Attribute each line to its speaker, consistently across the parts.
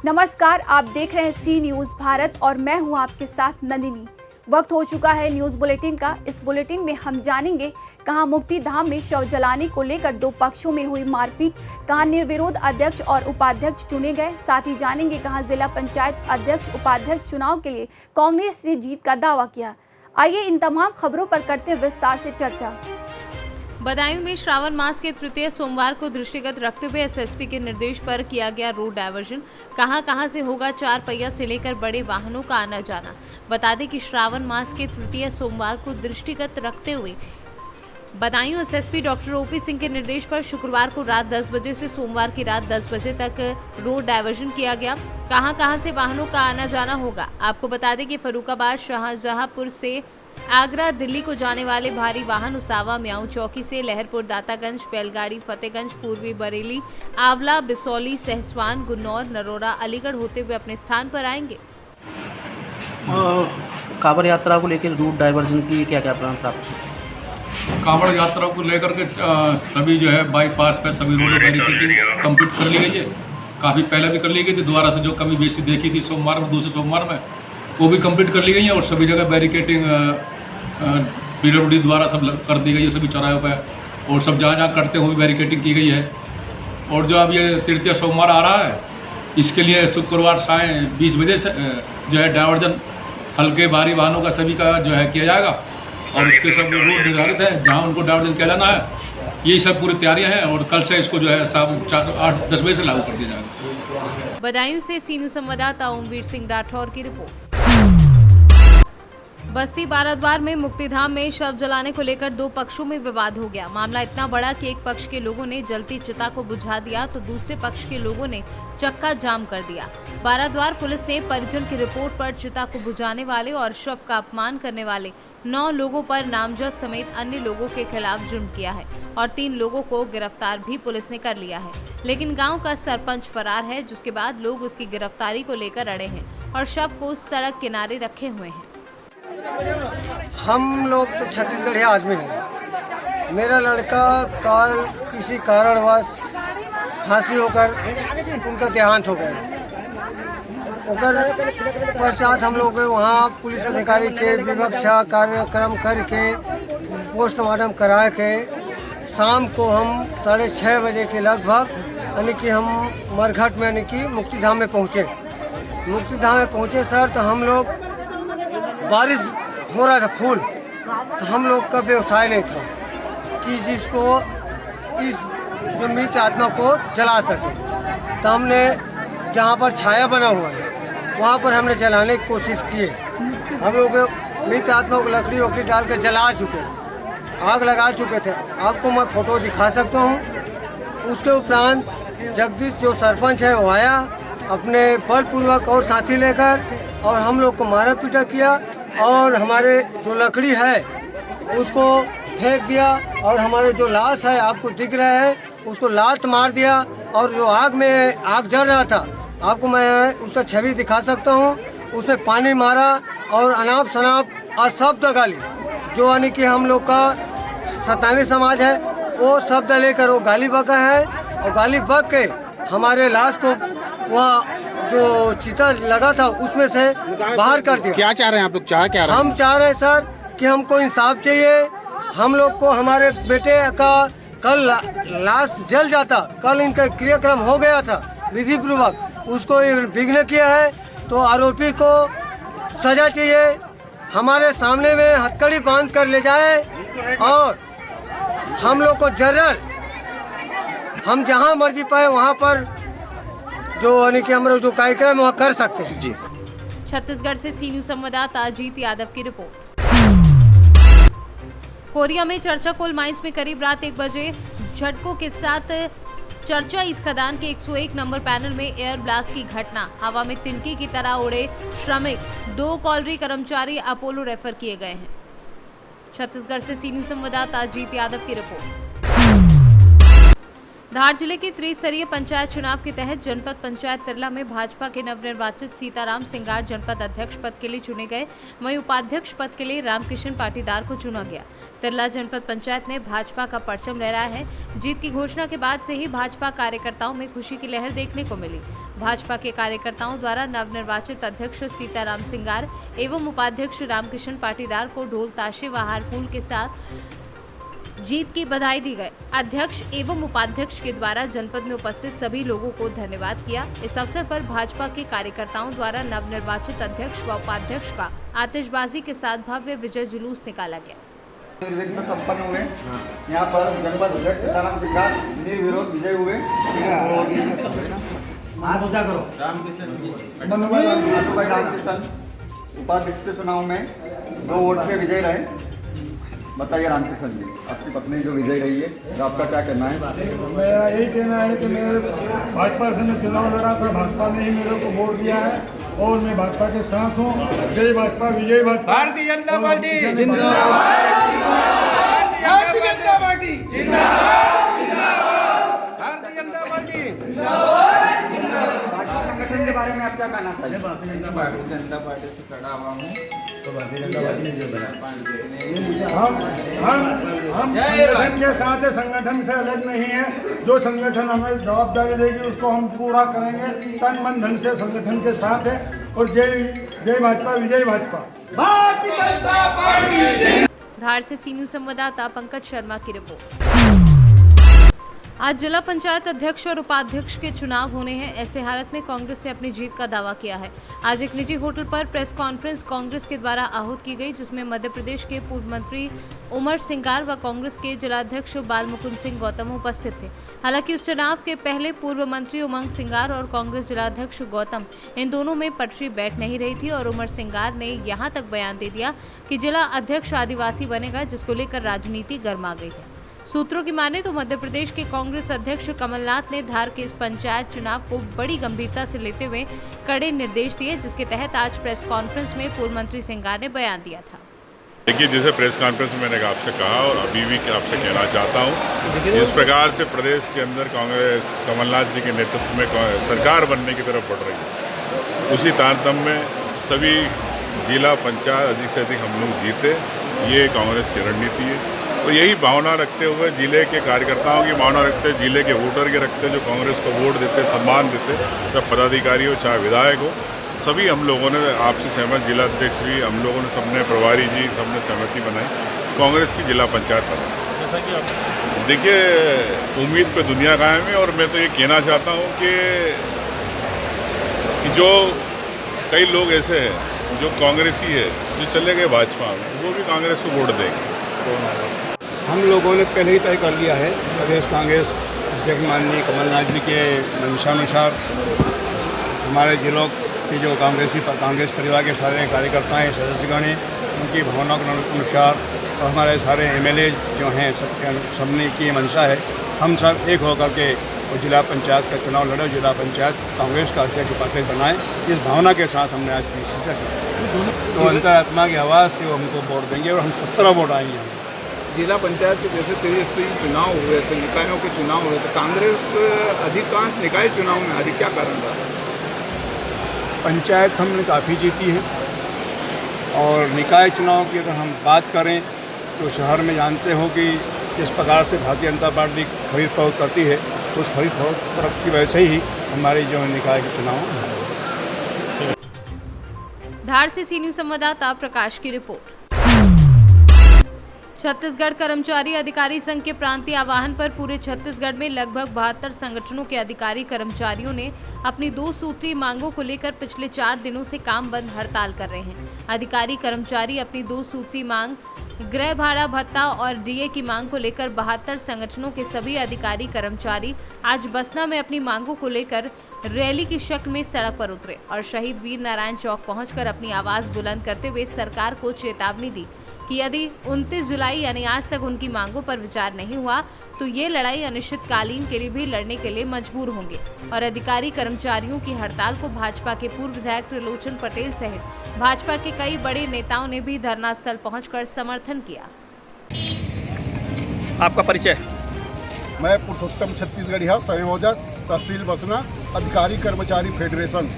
Speaker 1: नमस्कार, आप देख रहे हैं सी न्यूज भारत और मैं हूं आपके साथ नंदिनी। वक्त हो चुका है न्यूज बुलेटिन का। इस बुलेटिन में हम जानेंगे कहां मुक्तिधाम में शव जलाने को लेकर दो पक्षों में हुई मारपीट, कहां निर्विरोध अध्यक्ष और उपाध्यक्ष चुने गए। साथ ही जानेंगे कहां जिला पंचायत अध्यक्ष उपाध्यक्ष चुनाव के लिए कांग्रेस ने जीत का दावा किया। आइए इन तमाम खबरों पर करते हैं विस्तार से चर्चा।
Speaker 2: बदायूं में श्रावण मास के तृतीय सोमवार को दृष्टिगत रखते हुए एसएसपी के निर्देश पर किया गया रोड डायवर्जन। कहां से होगा 4 पहिया से लेकर बड़े वाहनों का आना जाना। बता दें कि श्रावण मास के तृतीय सोमवार को दृष्टिगत रखते हुए Badaun SSP doctor OP Singh के निर्देश पर शुक्रवार को रात 10 बजे से सोमवार की रात 10 बजे तक रोड डायवर्जन किया गया। कहां से वाहनों का आना जाना होगा। आपको बता दें कि फर्रुखाबाद शाहजहांपुर से आगरा दिल्ली को जाने वाले भारी वाहन उसावा म्याऊ चौकी से लहरपुर दातागंज बैलगाड़ी फतेहगंज पूर्वी बरेली आंवला बिसौली सहसवान गुन्नौर नरोरा अलीगढ़ होते हुए अपने स्थान पर आएंगे।
Speaker 3: कांवड़ यात्रा को लेकर रूट डाइवर्जन की क्या क्या प्लान प्राप्त?
Speaker 4: कांवड़ यात्रा को लेकर के सभी जो है बाईपास पे सभी रोड बैरिकेडिंग कंप्लीट कर ली गई है। काफ़ी पहले भी कर ली गई थी, दोबारा से जो कमी बेसी देखी थी सोमवार में, दूसरे सोमवार में वो भी कंप्लीट कर ली गई है और सभी जगह बैरिकेडिंग पीडब्ल्यूडी द्वारा सब कर दी गई है सभी चौराहों पर, और सब जहाँ करते हुए बैरिकेडिंग की गई है। और जो अब ये तृतीय सोमवार आ रहा है, इसके लिए शुक्रवार साय 20 बजे से जो है डायवर्जन हल्के भारी वाहनों का सभी का जो है किया जाएगा और उसके सब रूट निर्धारित है जहाँ उनको डायवर्जन किया जाना है। यही सब पूरी तैयारियां हैं और कल से इसको जो है शाम 8-10 बजे से लागू कर दिया जाएगा।
Speaker 2: बदायूं से सीनू संवाददाता ओमवीर सिंह राठौर की रिपोर्ट। बस्ती बाराद्वार में मुक्तिधाम में शव जलाने को लेकर दो पक्षों में विवाद हो गया। मामला इतना बड़ा कि एक पक्ष के लोगों ने जलती चिता को बुझा दिया तो दूसरे पक्ष के लोगों ने चक्का जाम कर दिया। बाराद्वार पुलिस ने परिजन की रिपोर्ट पर चिता को बुझाने वाले और शव का अपमान करने वाले 9 लोगों पर नामजद समेत अन्य लोगों के खिलाफ जुर्म किया है और 3 लोगों को गिरफ्तार भी पुलिस ने कर लिया है। लेकिन गांव का सरपंच फरार है, जिसके बाद लोग उसकी गिरफ्तारी को लेकर अड़े हैं और शव को सड़क किनारे रखे हुए हैं।
Speaker 5: हम लोग तो छत्तीसगढ़ी आदमी हैं। मेरा लड़का कल किसी कारणवश फांसी होकर उनका देहांत हो गया। उनकर पश्चात हम लोग वहाँ पुलिस अधिकारी के विवक्षा कार्यक्रम करके पोस्टमार्टम करा के शाम को हम 6:30 बजे के लगभग यानी कि हम मरघट में यानी कि मुक्तिधाम में पहुँचे। मुक्तिधाम में पहुँचे सर, तो हम लोग बारिश हो रहा था फूल, तो हम लोग का व्यवसाय नहीं था कि जिसको इस जो मृत आत्मा को जला सके। तो हमने जहाँ पर छाया बना हुआ है वहाँ पर हमने जलाने की कोशिश की। हम लोग मृत आत्मा को लकड़ी वकड़ी डाल कर जला चुके, आग लगा चुके थे। आपको मैं फोटो दिखा सकता हूँ। उसके उपरांत जगदीश जो सरपंच है वो आया अपने बलपूर्वक और साथी लेकर और हम लोग को मारा पीटा किया और हमारे जो लकड़ी है उसको फेंक दिया और हमारे जो लाश है आपको दिख रहा है उसको लात मार दिया। और जो आग में आग जल रहा था, आपको मैं उसका छवि दिखा सकता हूँ। उसमें पानी मारा और अनाप शनाप अशब्द गाली, जो यानी कि हम लोग का सतावी समाज है वो शब्द लेकर वो गाली बका है और गाली बक के हमारे लाश को वह जो चिता लगा था उसमें से बाहर कर दिया।
Speaker 6: क्या चाह रहे हैं आप लोग? क्या रहे हैं?
Speaker 5: हम चाह रहे हैं सर कि हमको इंसाफ चाहिए। हम लोग को हमारे बेटे का कल लाश जल जाता, कल इनका क्रियाक्रम हो गया था विधि पूर्वक, उसको विघ्न किया है तो आरोपी को सजा चाहिए। हमारे सामने में हथकड़ी बांध कर ले जाए और हम लोग को जरूर हम जहाँ मर्जी पाए वहाँ पर जो यानी कि हमारा जो कार्यक्रम वहाँ कर सकते हैं।
Speaker 6: जी।
Speaker 2: छत्तीसगढ़ से सीनू संवाददाता अजीत यादव की रिपोर्ट। कोरिया में चर्चा कोल माइंस में करीब रात 1 बजे झटकों के साथ चर्चा इस खदान के 101 नंबर पैनल में एयर ब्लास्ट की घटना। हवा में तिनके की तरह उड़े श्रमिक, 2 कॉलरी कर्मचारी अपोलो रेफर किए गए हैं। छत्तीसगढ़ से सीनू संवाददाता अजीत यादव की रिपोर्ट। धार जिले के त्रिस्तरीय पंचायत चुनाव के तहत जनपद पंचायत तिरला में भाजपा के नवनिर्वाचित सीताराम सिंगार जनपद अध्यक्ष पद के लिए चुने गए। वहीं उपाध्यक्ष पद के लिए रामकिशन पाटीदार को चुना गया। तिरला जनपद पंचायत में भाजपा का परचम लहरा है। जीत की घोषणा के बाद से ही भाजपा कार्यकर्ताओं में खुशी की लहर देखने को मिली। भाजपा के कार्यकर्ताओं द्वारा नवनिर्वाचित अध्यक्ष सीताराम सिंगार एवं उपाध्यक्ष रामकिशन पाटीदार को ढोल ताशे व हार फूल के साथ जीत की बधाई दी गई। अध्यक्ष एवं उपाध्यक्ष के द्वारा जनपद में उपस्थित सभी लोगों को धन्यवाद किया। इस अवसर पर भाजपा के कार्यकर्ताओं द्वारा नवनिर्वाचित अध्यक्ष व उपाध्यक्ष का आतिशबाजी के साथ भव्य विजय जुलूस निकाला गया।
Speaker 6: निर्विघ्न संपन्न हुए। यहाँ पर जनपद अध्यक्ष सीताराम सिंगार निर्विरोध विजय हुए। रामकिशन उपाध्यक्ष के चुनाव में 2 वोट से विजय रहे। बताइए रामकिशन जी, आपकी पत्नी जो विजय रही है, तो आपका क्या कहना है?
Speaker 7: मेरा यही कहना है कि मैं भाजपा से मैं चुनाव लड़ा था, भाजपा ने ही मेरे को वोट दिया है और मैं भाजपा के साथ हूँ। जय भाजपा, विजय भाजपा।
Speaker 8: भारतीय जनता पार्टी जिंदाबाद, भारतीय जनता पार्टी जिंदाबाद, भारतीय जनता पार्टी
Speaker 6: भाजपा संगठन के बारे में आप क्या कहना चाहिए?
Speaker 8: भारतीय जनता पार्टी से खड़ा हुआ हूँ तो भारतीय जनता पार्टी ने जो बना
Speaker 7: हम संगठन के साथ है, संगठन से अलग नहीं है। जो संगठन हमें जवाबदारी देगी उसको हम पूरा करेंगे। तन मन धन से संगठन के साथ है और जय भाजपा, विजय भाजपा।
Speaker 8: भारतीय जनता पार्टी।
Speaker 2: धार से सी न्यूज संवाददाता पंकज शर्मा की रिपोर्ट। आज जिला पंचायत अध्यक्ष और उपाध्यक्ष के चुनाव होने हैं। ऐसे हालत में कांग्रेस ने अपनी जीत का दावा किया है। आज एक निजी होटल पर प्रेस कॉन्फ्रेंस कांग्रेस के द्वारा आहूत की गई, जिसमें मध्य प्रदेश के पूर्व मंत्री उमर सिंगार व कांग्रेस के जिलाध्यक्ष बालमुकुंद सिंह गौतम उपस्थित थे। हालांकि उस चुनाव के पहले पूर्व मंत्री उमंग सिंगार और कांग्रेस जिलाध्यक्ष गौतम, इन दोनों में पटरी बैठ नहीं रही थी और उमर सिंगार ने यहां तक बयान दे दिया कि जिला अध्यक्ष आदिवासी बनेगा, जिसको लेकर राजनीति गर्मा गई है। सूत्रों की माने तो मध्य प्रदेश के कांग्रेस अध्यक्ष कमलनाथ ने धार के इस पंचायत चुनाव को बड़ी गंभीरता से लेते हुए कड़े निर्देश दिए, जिसके तहत आज प्रेस कॉन्फ्रेंस में पूर्व मंत्री सिंगार ने बयान दिया था।
Speaker 9: देखिए, जैसे प्रेस कॉन्फ्रेंस में मैंने आपसे कहा और अभी भी आपसे कहना चाहता हूँ, जिस प्रकार से प्रदेश के अंदर कांग्रेस कमलनाथ जी के नेतृत्व में सरकार बनने की तरफ बढ़ रही है, उसी तारतम्य में सभी जिला पंचायत अधिक से अधिक हम लोग जीते, ये कांग्रेस की रणनीति है। तो यही भावना रखते हुए, जिले के कार्यकर्ताओं की भावना रखते, जिले के वोटर के रखते, जो कांग्रेस को वोट देते, सम्मान देते, सब पदाधिकारी हो चाहे विधायक हो, सभी हम लोगों ने आपसी सहमत, जिला अध्यक्ष भी हम लोगों ने, सबने, प्रभारी जी सबने सहमति बनाई, कांग्रेस की जिला पंचायत बनाई। जैसा कि आप देखिए, उम्मीद पे दुनिया कायम है। और मैं तो ये कहना चाहता हूँ कि जो कई लोग ऐसे हैं जो कांग्रेसी है, जो चले गए भाजपा में, वो भी कांग्रेस को वोट देंगे।
Speaker 10: हम लोगों ने पहले ही तय कर लिया है, प्रदेश कांग्रेस अध्यक्ष माननीय कमलनाथ जी के मंशानुसार हमारे जिलों के जो कांग्रेस परिवार के सारे कार्यकर्ता हैं, सदस्यगण हैं, उनकी भावना के अनुसार और हमारे सारे एमएलए जो हैं, सबने की मंशा है हम सब एक होकर के जिला पंचायत का चुनाव लड़े, जिला पंचायत कांग्रेस का अध्यक्ष उपाध्यक्ष बनाए। इस भावना के साथ हमने आज पीसी से तो अंतरात्मा की आवाज़ से वो हमको वोट देंगे और हम 17 वोट आएंगे।
Speaker 8: जिला पंचायत के जैसे 23 चुनाव हुए थे, निकायों के चुनाव हुए थे, कांग्रेस अधिकांश निकाय चुनाव में हारी, क्या कारण रहा?
Speaker 10: पंचायत हमने काफ़ी जीती है और निकाय चुनाव की अगर हम बात करें तो शहर में जानते हो कि जिस प्रकार से भारतीय जनता पार्टी खरीद फरोख्त करती है, तो उस खरीद फरोख्त की वजह से ही हमारी जो निकाय के चुनाव।
Speaker 2: धार से सी न्यूज संवाददाता प्रकाश की रिपोर्ट। छत्तीसगढ़ कर्मचारी अधिकारी संघ के प्रांतीय आह्वान पर पूरे छत्तीसगढ़ में लगभग 72 संगठनों के अधिकारी कर्मचारियों ने अपनी 2 सूत्रीय मांगों को लेकर पिछले 4 दिनों से काम बंद हड़ताल कर रहे हैं। अधिकारी कर्मचारी अपनी 2 सूत्रीय मांग, गृह भाड़ा भत्ता और डीए की मांग को लेकर 72 संगठनों के सभी अधिकारी कर्मचारी आज बसना में अपनी मांगों को लेकर रैली की शक्ल में सड़क पर उतरे और शहीद वीर नारायण चौक पहुंचकर अपनी आवाज बुलंद करते हुए सरकार को चेतावनी दी कि यदि 29 जुलाई यानी आज तक उनकी मांगों पर विचार नहीं हुआ तो ये लड़ाई अनिश्चितकालीन के लिए भी लड़ने के लिए मजबूर होंगे। और अधिकारी कर्मचारियों की हड़ताल को भाजपा के पूर्व विधायक त्रिलोचन पटेल सहित भाजपा के कई बड़े नेताओं ने भी धरना स्थल पहुंचकर समर्थन किया।
Speaker 8: आपका परिचय?
Speaker 11: मैं पुरुषोत्तम छत्तीसगढ़िया, संयोजक तहसील बसना, अधिकारी कर्मचारी फेडरेशन।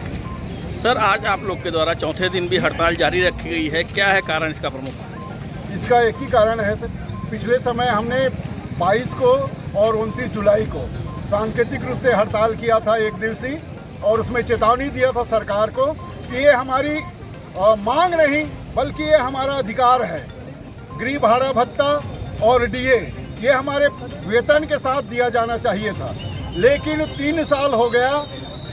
Speaker 8: सर, आज आप लोग के द्वारा चौथे दिन भी हड़ताल जारी रखी गई है, क्या है कारण इसका प्रमुख?
Speaker 11: इसका एक ही कारण है सर, पिछले समय हमने 22 को और 29 जुलाई को सांकेतिक रूप से हड़ताल किया था, एक दिवसीय, और उसमें चेतावनी दिया था सरकार को कि ये हमारी मांग नहीं बल्कि ये हमारा अधिकार है। गृह भाड़ा भत्ता और डीए ये हमारे वेतन के साथ दिया जाना चाहिए था, लेकिन 3 साल हो गया,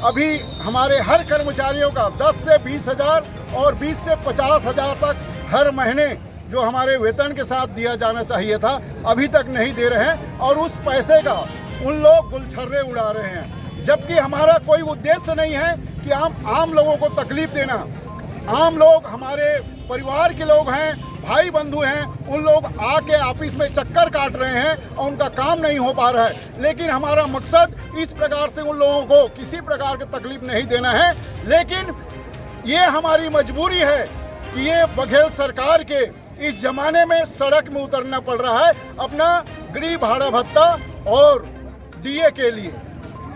Speaker 11: अभी हमारे हर कर्मचारियों का 10 से 20 हज़ार और 20 से 50 हज़ार तक हर महीने जो हमारे वेतन के साथ दिया जाना चाहिए था अभी तक नहीं दे रहे हैं, और उस पैसे का उन लोग गुलछर्रे उड़ा रहे हैं, जबकि हमारा कोई उद्देश्य नहीं है कि आम लोगों को तकलीफ देना। आम लोग हमारे परिवार के लोग हैं, भाई बंधु हैं, उन लोग आके ऑफिस में चक्कर काट रहे हैं और उनका काम नहीं हो पा रहा है, लेकिन हमारा मकसद इस प्रकार से उन लोगों को किसी प्रकार की तकलीफ नहीं देना है। लेकिन ये हमारी मजबूरी है कि ये बघेल सरकार के इस जमाने में सड़क में उतरना पड़ रहा है अपना गृह भाड़ा भत्ता और डीए के लिए।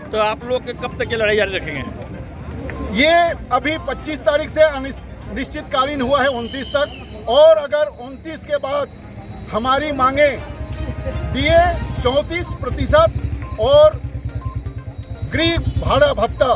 Speaker 12: तो आप लोग कब तक ये लड़ाई जारी रखेंगे?
Speaker 11: ये अभी 25 तारीख से अनिश्चितकालीन हुआ है 29 तक, और अगर 29 के बाद हमारी मांगे डीए 34% और गृह भाड़ा भत्ता,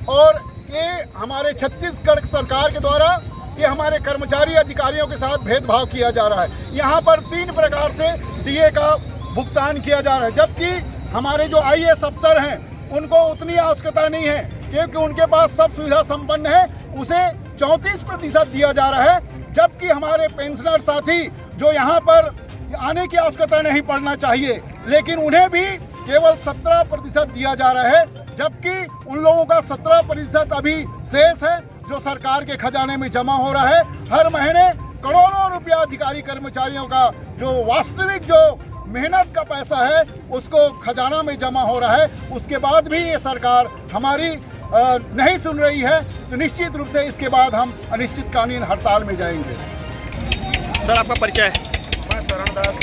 Speaker 11: और ये हमारे छत्तीसगढ़ सरकार के द्वारा ये हमारे कर्मचारी अधिकारियों के साथ भेदभाव किया जा रहा है। यहाँ पर 3 प्रकार से डीए का भुगतान किया जा रहा है, जबकि हमारे जो आईएएस अफसर हैं उनको उतनी आवश्यकता नहीं है, क्योंकि उनके पास सब सुविधा संपन्न है, उसे 34% दिया जा रहा है, जबकि हमारे पेंशनर साथी जो यहाँ पर आने की आवश्यकता नहीं पड़ना चाहिए, लेकिन उन्हें भी केवल 17% दिया जा रहा है, जबकि उन लोगों का 17% अभी शेष है जो सरकार के खजाने में जमा हो रहा है। हर महीने करोड़ों रुपया अधिकारी कर्मचारियों का जो वास्तविक जो मेहनत का पैसा है उसको खजाना में जमा हो रहा है, उसके बाद भी ये सरकार हमारी नहीं सुन रही है, तो निश्चित रूप से इसके बाद हम अनिश्चितकालीन हड़ताल में जाएंगे।
Speaker 12: सर आपका परिचय?
Speaker 13: मैं शरण दास,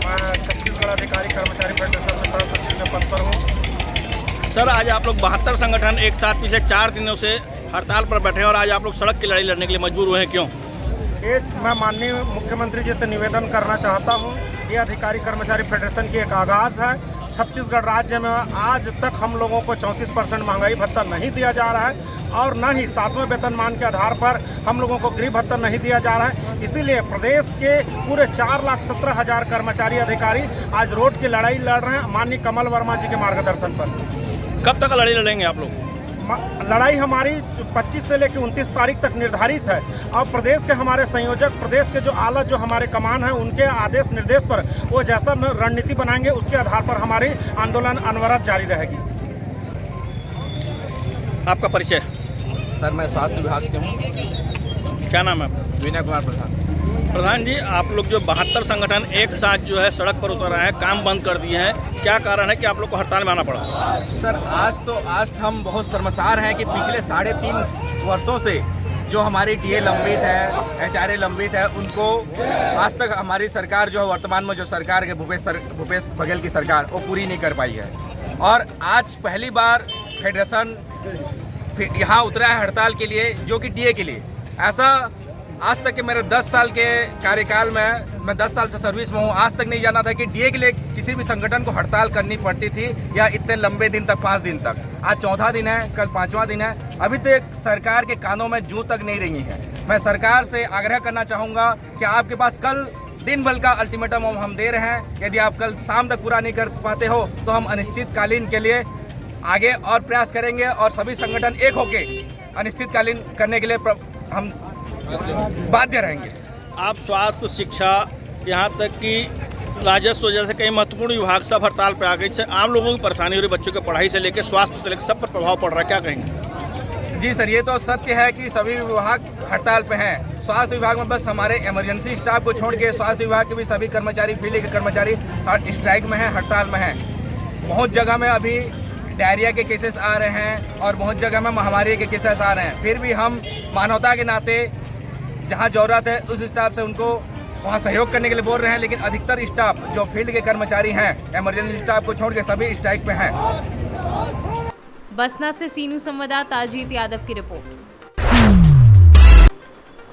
Speaker 13: मैं छत्तीसगढ़ अधिकारी कर्मचारी फेडरेशन में सचिव के पद पर हूँ।
Speaker 12: सर आज आप लोग 72 संगठन एक साथ पिछले 4 दिनों से हड़ताल पर बैठे हैं और आज आप लोग सड़क की लड़ाई लड़ने के लिए मजबूर हुए हैं, क्यों?
Speaker 13: ये मैं माननीय मुख्यमंत्री जी से निवेदन करना चाहता हूँ, ये अधिकारी कर्मचारी फेडरेशन की एक आगाज़ है। छत्तीसगढ़ राज्य में आज तक हम लोगों को 34% महंगाई भत्ता नहीं दिया जा रहा है, और न ही 7वें वेतनमान के आधार पर हम लोगों को गृह भत्ता नहीं दिया जा रहा है। इसीलिए प्रदेश के पूरे 4,17,000 कर्मचारी अधिकारी आज रोड की लड़ाई लड़ रहे हैं माननीय कमल वर्मा जी के मार्गदर्शन पर।
Speaker 12: कब तक लड़ाई लड़ेंगे आप लोग?
Speaker 13: लड़ाई हमारी 25 से लेकर 29 तारीख तक निर्धारित है, और प्रदेश के हमारे संयोजक, प्रदेश के जो आला जो हमारे कमान है, उनके आदेश निर्देश पर वो जैसा रणनीति बनाएंगे उसके आधार पर हमारी आंदोलन अनवरत जारी रहेगी।
Speaker 12: आपका परिचय?
Speaker 14: सर मैं स्वास्थ्य विभाग से हूँ।
Speaker 12: क्या नाम है?
Speaker 14: विनय कुमार प्रधान।
Speaker 12: प्रधान जी, आप लोग जो 72 संगठन एक साथ जो है सड़क पर उतर आए हैं, काम बंद कर दिए हैं, क्या कारण है कि आप लोग को हड़ताल में आना पड़ा?
Speaker 14: सर आज हम बहुत शर्मसार हैं कि पिछले 3.5 वर्षों से जो हमारी डीए लंबित है, एचआरए लंबित है, उनको आज तक हमारी सरकार जो वर्तमान में जो सरकार के भूपेश बघेल की सरकार वो पूरी नहीं कर पाई है। और आज पहली बार फेडरेशन यहाँ उतरा है हड़ताल के लिए, जो कि डीए के लिए। ऐसा आज तक के मेरे 10 साल के कार्यकाल में, मैं 10 साल से सर्विस में हूँ, आज तक नहीं जाना था कि डीए के लिए किसी भी संगठन को हड़ताल करनी पड़ती थी, या इतने लंबे दिन तक, 5 दिन तक। आज 14वां दिन है, कल 5वां दिन है, अभी तक सरकार के कानों में जूं तक नहीं रही है। मैं सरकार से आग्रह करना चाहूँगा कि आपके पास कल दिन भर का अल्टीमेटम हम दे रहे हैं, यदि आप कल शाम तक पूरा नहीं कर पाते हो तो हम अनिश्चितकालीन के लिए आगे और प्रयास करेंगे, और सभी संगठन एक होके अनिश्चितकालीन करने के लिए हम बाध्य रहेंगे।
Speaker 12: आप स्वास्थ्य, शिक्षा, यहाँ तक कि राजस्व जैसे कई महत्वपूर्ण विभाग सब हड़ताल पे आ गई है, आम लोगों की परेशानी हो रही, बच्चों की पढ़ाई से लेकर स्वास्थ्य से लेकर सब पर प्रभाव पड़ रहा है, क्या कहेंगे?
Speaker 14: जी सर, ये तो सत्य है कि सभी विभाग हड़ताल पे हैं। स्वास्थ्य विभाग में बस हमारे इमरजेंसी स्टाफ को छोड़ के स्वास्थ्य विभाग के भी सभी कर्मचारी, फील्ड के कर्मचारी स्ट्राइक में हैं, हड़ताल में हैं। बहुत जगह में अभी डायरिया के केसेस आ रहे हैं और बहुत जगह में महामारी के केसेस आ रहे हैं, फिर भी हम मानवता के नाते जहां ज़रूरत है उस स्टाफ से उनको वहां सहयोग करने के लिए बोल रहे हैं, लेकिन अधिकतर स्टाफ जो फील्ड के कर्मचारी हैं, इमरजेंसी स्टाफ को छोड़ के सभी स्ट्राइक पे हैं।
Speaker 2: बसना से सीनू संवाददाता अजीत यादव की रिपोर्ट।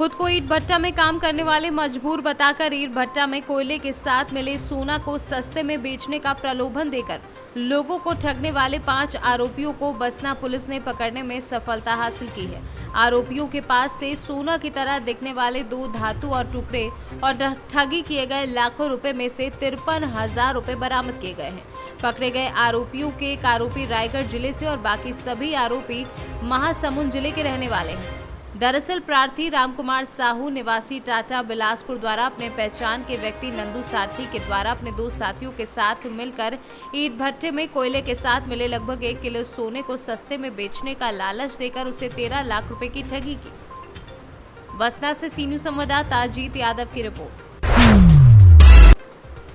Speaker 2: खुद को ईंट भट्टा में काम करने वाले मजबूर बताकर ईंट भट्टा में कोयले के साथ मिले सोना को सस्ते में बेचने का प्रलोभन देकर लोगों को ठगने वाले 5 आरोपियों को बसना पुलिस ने पकड़ने में सफलता हासिल की है। आरोपियों के पास से सोना की तरह दिखने वाले 2 धातु और टुकड़े और ठगी किए गए लाखों रुपए में से 53,000 रुपए बरामद किए गए हैं। पकड़े गए आरोपियों के एक आरोपी रायगढ़ जिले से और बाकी सभी आरोपी महासमुंद जिले के रहने वाले हैं। दरअसल प्रार्थी रामकुमार साहू निवासी टाटा बिलासपुर द्वारा अपने पहचान के व्यक्ति नंदू साथी के द्वारा अपने 2 साथियों के साथ मिलकर ईंट भट्टे में कोयले के साथ मिले लगभग 1 किलो सोने को सस्ते में बेचने का लालच देकर उसे 13 लाख रुपए की ठगी की। बसना से सीनियर संवाददाता अजीत यादव की रिपोर्ट।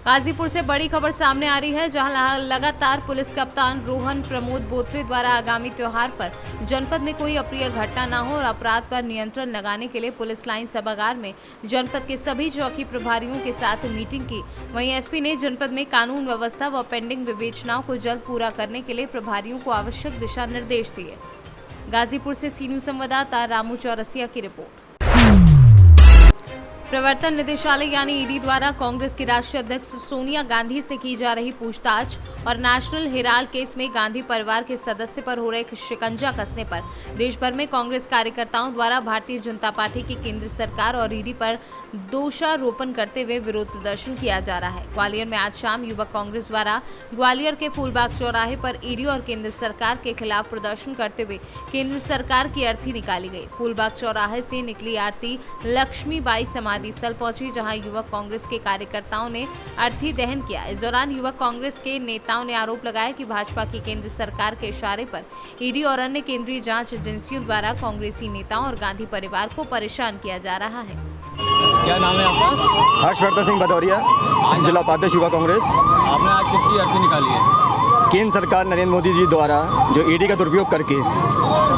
Speaker 2: गाजीपुर से बड़ी खबर सामने आ रही है, जहां लगातार पुलिस कप्तान रोहन प्रमोद बोत्रे द्वारा आगामी त्योहार पर जनपद में कोई अप्रिय घटना न हो और अपराध पर नियंत्रण लगाने के लिए पुलिस लाइन सभागार में जनपद के सभी चौकी प्रभारियों के साथ मीटिंग की। वहीं एसपी ने जनपद में कानून व्यवस्था व पेंडिंग विवेचनाओं को जल्द पूरा करने के लिए प्रभारियों को आवश्यक दिशा निर्देश दिए। गाजीपुर से सीनियर संवाददाता रामू चौरसिया की रिपोर्ट। प्रवर्तन निदेशालय यानी ईडी द्वारा कांग्रेस की राष्ट्रीय अध्यक्ष सोनिया गांधी से की जा रही पूछताछ और नेशनल हेराल्ड केस में गांधी परिवार के सदस्य पर हो रहे शिकंजा कसने पर देश भर में कांग्रेस कार्यकर्ताओं द्वारा भारतीय जनता पार्टी की केंद्र सरकार और ईडी पर दोषारोपण करते हुए विरोध प्रदर्शन किया जा रहा है। ग्वालियर में आज शाम युवक कांग्रेस द्वारा ग्वालियर के फूलबाग चौराहे पर ईडी और केंद्र सरकार के खिलाफ प्रदर्शन करते हुए केंद्र सरकार की अर्थी निकाली गई। फूलबाग चौराहे से निकली आरती लक्ष्मीबाई समाधि स्थल पहुंची, जहां युवक कांग्रेस के कार्यकर्ताओं ने अर्थी दहन किया। इस दौरान युवक कांग्रेस के नेताओं ने आरोप लगाया कि भाजपा की केंद्र सरकार के इशारे पर ईडी और अन्य केंद्रीय जांच एजेंसियों द्वारा कांग्रेसी नेताओं और गांधी परिवार को परेशान किया जा रहा है।
Speaker 15: क्या नाम है आपका?
Speaker 6: हर्षवर्धन सिंह भदौरिया, जिला उपाध्यक्ष युवा कांग्रेस।
Speaker 15: आपने आज किसकी अर्थी निकाली है?
Speaker 6: केंद्र सरकार नरेंद्र मोदी जी द्वारा जो ईडी का दुरुपयोग करके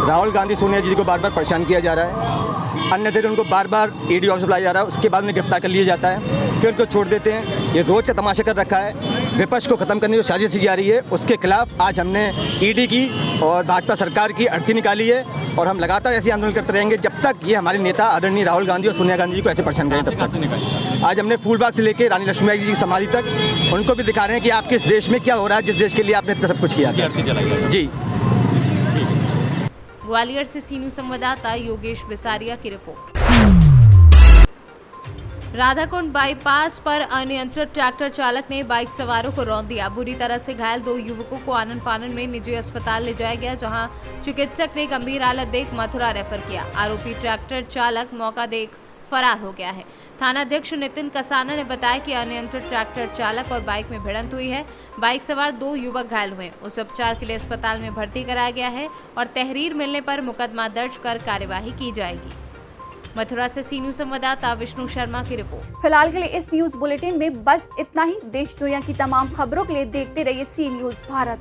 Speaker 6: राहुल गांधी सोनिया जी को बार बार परेशान किया जा रहा है, अन्य से उनको बार बार ईडी ऑफिस बुलाया जा रहा है, उसके बाद उन्हें गिरफ्तार कर लिया जाता है, फिर उनको छोड़ देते हैं। ये रोज का तमाशा कर रखा है। विपक्ष को खत्म करने की जो साजिश की जा रही है, उसके खिलाफ आज हमने ईडी की और भाजपा सरकार की अर्थी निकाली है और हम लगातार ऐसे आंदोलन करते रहेंगे जब तक ये हमारे नेता आदरणीय राहुल गांधी और सोनिया गांधी जी को ऐसे परेशान करें तब तक। आज हमने फूलबाग से लेकर रानी लक्ष्मीबाई जी की समाधि तक उनको भी दिखा रहे हैं कि आपके इस देश में क्या हो रहा है, जिस देश के लिए आपने इतना सब कुछ किया जी।
Speaker 2: ग्वालियर से सीनियर संवाददाता योगेश बिसारिया की रिपोर्ट। राधाकुंड बाईपास पर अनियंत्रित ट्रैक्टर चालक ने बाइक सवारों को रौंद दिया। बुरी तरह से घायल 2 युवकों को आनन फानन में निजी अस्पताल ले जाया गया, जहां चिकित्सक ने गंभीर हालत देख मथुरा रेफर किया। आरोपी ट्रैक्टर चालक मौका देख फरार हो गया है। थानाध्यक्ष नितिन कसाना ने बताया कि अनियंत्रित ट्रैक्टर चालक और बाइक में भिड़ंत हुई है। बाइक सवार 2 युवक घायल हुए, उसे उपचार के लिए अस्पताल में भर्ती कराया गया है और तहरीर मिलने पर मुकदमा दर्ज कर कार्यवाही की जाएगी। मथुरा से सीनियर संवाददाता विष्णु शर्मा की रिपोर्ट।
Speaker 1: फिलहाल के लिए इस न्यूज बुलेटिन में बस इतना ही। देश दुनिया की तमाम खबरों के लिए देखते रहिए सी न्यूज भारत।